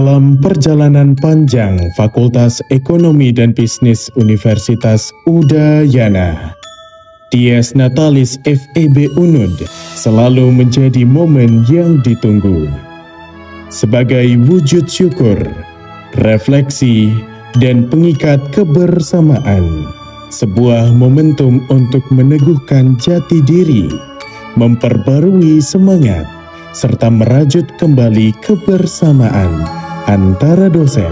Dalam perjalanan panjang Fakultas Ekonomi dan Bisnis Universitas Udayana, Dies Natalis FEB UNUD selalu menjadi momen yang ditunggu. Sebagai wujud syukur, refleksi, dan pengikat kebersamaan, sebuah momentum untuk meneguhkan jati diri, memperbarui semangat, serta merajut kembali kebersamaan antara dosen,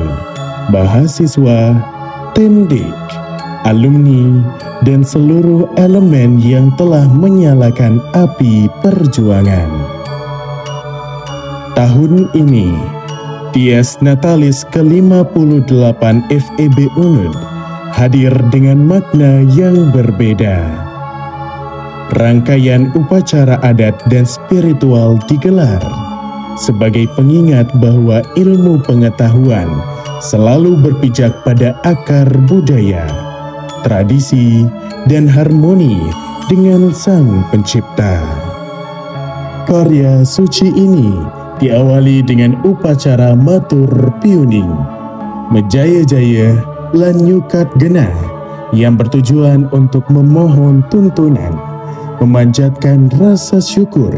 mahasiswa, tendik, alumni, dan seluruh elemen yang telah menyalakan api perjuangan. Tahun ini, Dies Natalis ke-58 FEB UNUD hadir dengan makna yang berbeda. Rangkaian upacara adat dan spiritual digelar sebagai pengingat bahwa ilmu pengetahuan selalu berpijak pada akar budaya, tradisi, dan harmoni dengan Sang Pencipta. Karya suci ini diawali dengan upacara matur piuning, mejaya-jaya, lan nyukat genah yang bertujuan untuk memohon tuntunan, memanjatkan rasa syukur,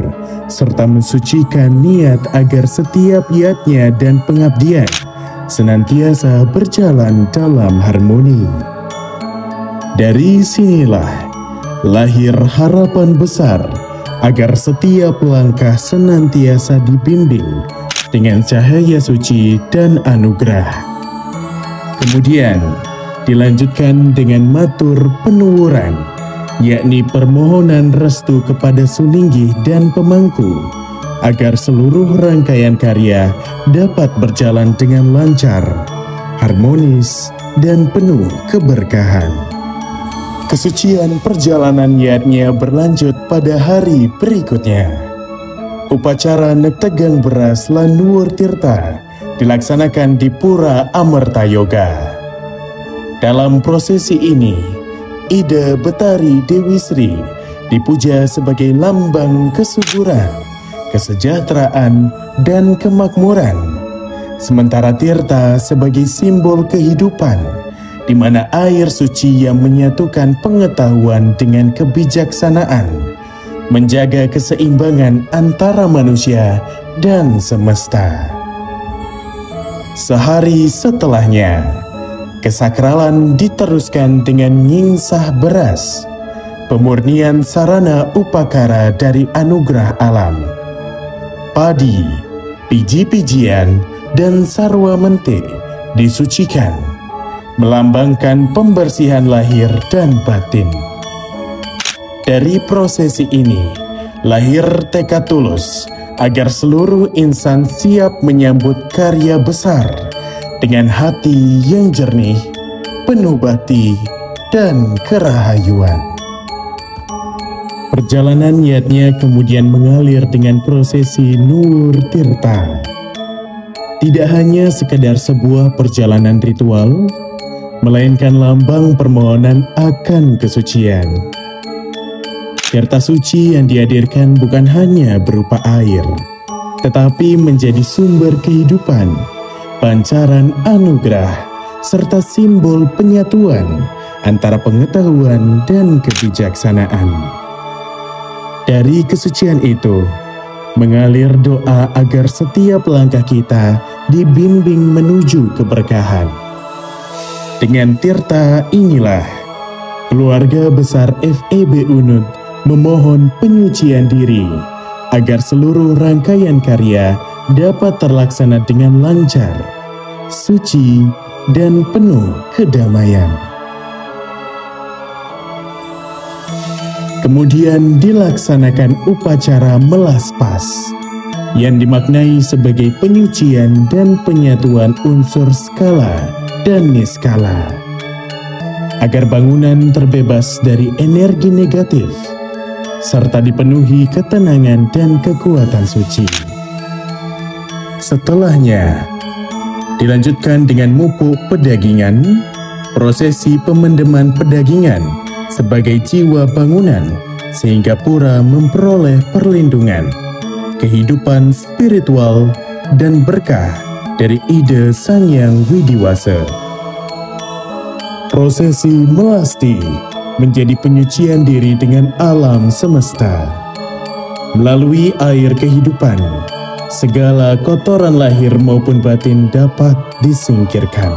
serta mensucikan niat agar setiap niatnya dan pengabdian senantiasa berjalan dalam harmoni. Dari sinilah lahir harapan besar agar setiap langkah senantiasa dibimbing dengan cahaya suci dan anugerah. Kemudian dilanjutkan dengan matur penuwuran, yakni permohonan restu kepada Suninggih dan pemangku agar seluruh rangkaian karya dapat berjalan dengan lancar, harmonis, dan penuh keberkahan. Kesucian perjalanan niatnya berlanjut pada hari berikutnya. Upacara Nektegang Beras lan Nuwur Tirta dilaksanakan di Pura Amerta Yoga. Dalam prosesi ini, Ida Betari Dewi Sri dipuja sebagai lambang kesuburan, kesejahteraan, dan kemakmuran, sementara Tirta sebagai simbol kehidupan, di mana air suci yang menyatukan pengetahuan dengan kebijaksanaan, menjaga keseimbangan antara manusia dan semesta. Sehari setelahnya, kesakralan diteruskan dengan nyingsah beras, pemurnian sarana upakara dari anugerah alam. Padi, biji-bijian, dan sarwa mentik disucikan, melambangkan pembersihan lahir dan batin. Dari prosesi ini, lahir tekad tulus agar seluruh insan siap menyambut karya besar dengan hati yang jernih, penuh bakti, dan kerahayuan. Perjalanan niatnya kemudian mengalir dengan prosesi Nuwur Tirta. Tidak hanya sekedar sebuah perjalanan ritual, melainkan lambang permohonan akan kesucian. Tirta suci yang dihadirkan bukan hanya berupa air, tetapi menjadi sumber kehidupan, pancaran anugerah, serta simbol penyatuan antara pengetahuan dan kebijaksanaan. Dari kesucian itu, mengalir doa agar setiap langkah kita dibimbing menuju keberkahan. Dengan tirta inilah, keluarga besar FEB UNUD memohon penyucian diri agar seluruh rangkaian karya dapat terlaksana dengan lancar, suci, dan penuh kedamaian. Kemudian dilaksanakan upacara melas pas yang dimaknai sebagai penyucian dan penyatuan unsur skala dan niskala agar bangunan terbebas dari energi negatif serta dipenuhi ketenangan dan kekuatan suci. Setelahnya dilanjutkan dengan mupuk pedagingan, prosesi pemendeman pedagingan sebagai jiwa bangunan sehingga pura memperoleh perlindungan, kehidupan spiritual, dan berkah dari ide Sang Hyang Widiwasa. Prosesi melasti menjadi penyucian diri dengan alam semesta. Melalui air kehidupan, segala kotoran lahir maupun batin dapat disingkirkan.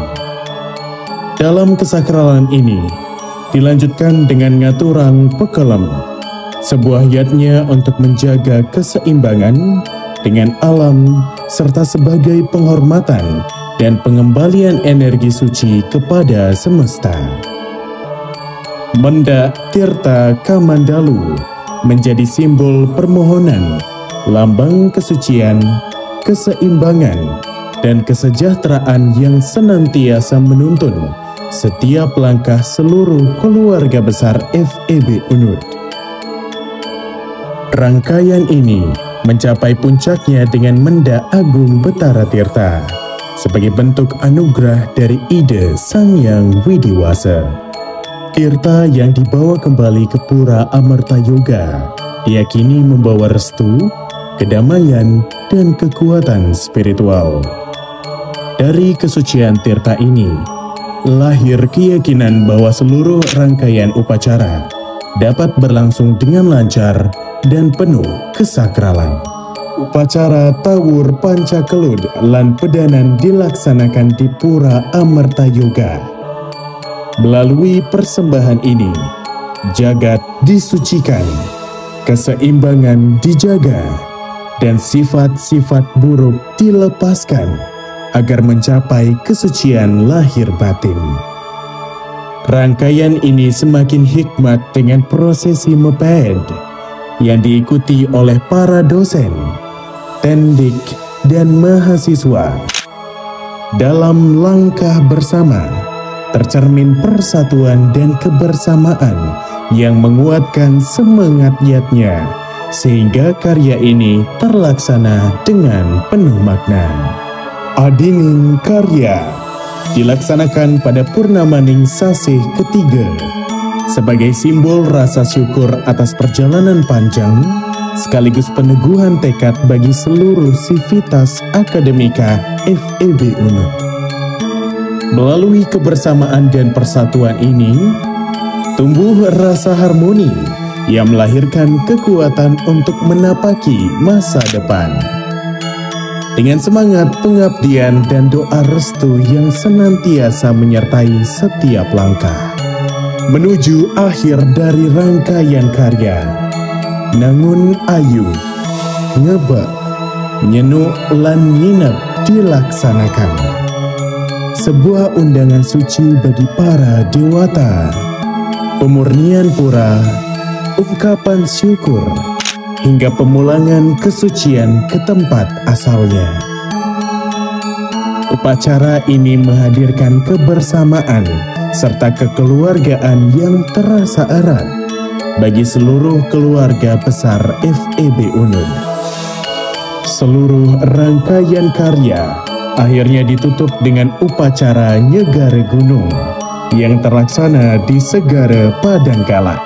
Dalam kesakralan ini, dilanjutkan dengan ngaturang pekelem, sebuah yatnya untuk menjaga keseimbangan dengan alam serta sebagai penghormatan dan pengembalian energi suci kepada semesta. Mendak Tirta Kamandalu menjadi simbol permohonan, lambang kesucian, keseimbangan, dan kesejahteraan yang senantiasa menuntun setiap langkah seluruh keluarga besar FEB Unut. Rangkaian ini mencapai puncaknya dengan Mendak Agung Betara Tirta sebagai bentuk anugerah dari ide Sang Hyang Widiwasa. Tirta yang dibawa kembali ke Pura Amerta Yoga diyakini membawa restu, kedamaian, dan kekuatan spiritual. Dari kesucian tirta ini, lahir keyakinan bahwa seluruh rangkaian upacara dapat berlangsung dengan lancar dan penuh kesakralan. Upacara Tawur Pancakelud lan Pedanan dilaksanakan di Pura Amerta Yoga. Melalui persembahan ini, jagat disucikan, keseimbangan dijaga, dan sifat-sifat buruk dilepaskan agar mencapai kesucian lahir batin. Rangkaian ini semakin hikmat dengan prosesi meped yang diikuti oleh para dosen, tendik, dan mahasiswa. Dalam langkah bersama, tercermin persatuan dan kebersamaan yang menguatkan semangat yatnya, sehingga karya ini terlaksana dengan penuh makna. Adining Karya dilaksanakan pada Purnamaning Sasih ketiga sebagai simbol rasa syukur atas perjalanan panjang sekaligus peneguhan tekad bagi seluruh sivitas akademika FEB Unut. Melalui kebersamaan dan persatuan ini, tumbuh rasa harmoni yang melahirkan kekuatan untuk menapaki masa depan. Dengan semangat pengabdian dan doa restu yang senantiasa menyertai setiap langkah menuju akhir dari rangkaian karya, Nangun Ayu, Ngebek, Nyenuk lan Nginep dilaksanakan. Sebuah undangan suci bagi para dewata, pemurnian pura, ungkapan syukur, hingga pemulangan kesucian ke tempat asalnya. Upacara ini menghadirkan kebersamaan serta kekeluargaan yang terasa erat bagi seluruh keluarga besar FEB Unut. Seluruh rangkaian karya akhirnya ditutup dengan upacara Nyegare Gunung yang terlaksana di Segara Padangkala.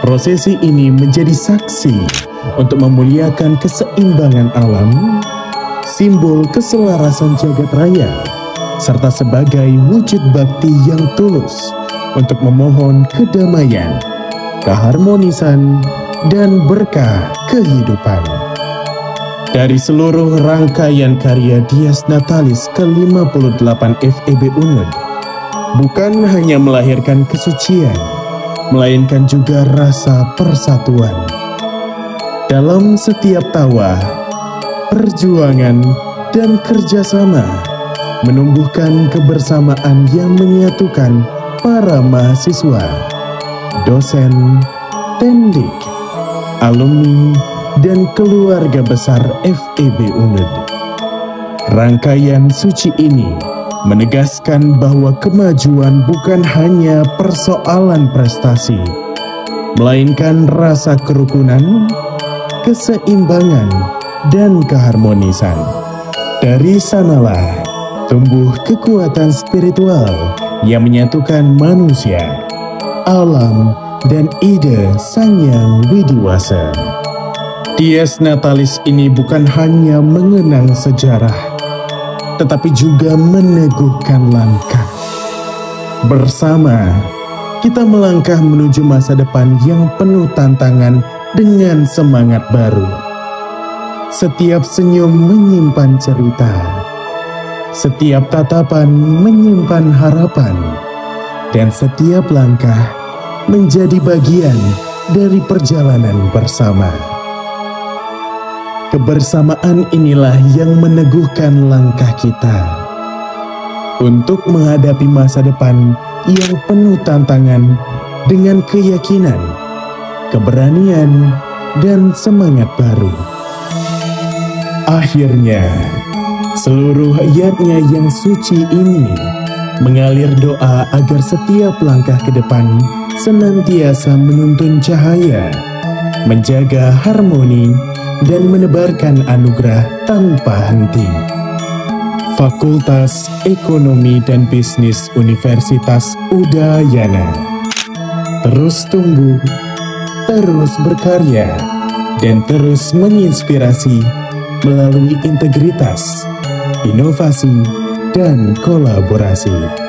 Prosesi ini menjadi saksi untuk memuliakan keseimbangan alam, simbol keselarasan jagat raya, serta sebagai wujud bakti yang tulus untuk memohon kedamaian, keharmonisan, dan berkah kehidupan. Dari seluruh rangkaian karya Dies Natalis ke-58 FEB Unut, bukan hanya melahirkan kesucian, melainkan juga rasa persatuan. Dalam setiap tawa, perjuangan, dan kerjasama menumbuhkan kebersamaan yang menyatukan para mahasiswa, dosen, tendik, alumni, dan keluarga besar FEB Unut. Rangkaian suci ini menegaskan bahwa kemajuan bukan hanya persoalan prestasi, melainkan rasa kerukunan, keseimbangan, dan keharmonisan. Dari sanalah tumbuh kekuatan spiritual yang menyatukan manusia, alam, dan ide Sang Hyang Widiwasa. Dies Natalis ini bukan hanya mengenang sejarah, tetapi juga meneguhkan langkah. Bersama, kita melangkah menuju masa depan yang penuh tantangan dengan semangat baru. Setiap senyum menyimpan cerita, setiap tatapan menyimpan harapan, dan setiap langkah menjadi bagian dari perjalanan bersama. Kebersamaan inilah yang meneguhkan langkah kita untuk menghadapi masa depan yang penuh tantangan dengan keyakinan, keberanian, dan semangat baru. Akhirnya, seluruh ayatnya yang suci ini mengalir doa agar setiap langkah ke depan senantiasa menuntun cahaya, menjaga harmoni, dan menebarkan anugerah tanpa henti. Fakultas Ekonomi dan Bisnis Universitas Udayana terus tumbuh, terus berkarya, dan terus menginspirasi melalui integritas, inovasi, dan kolaborasi.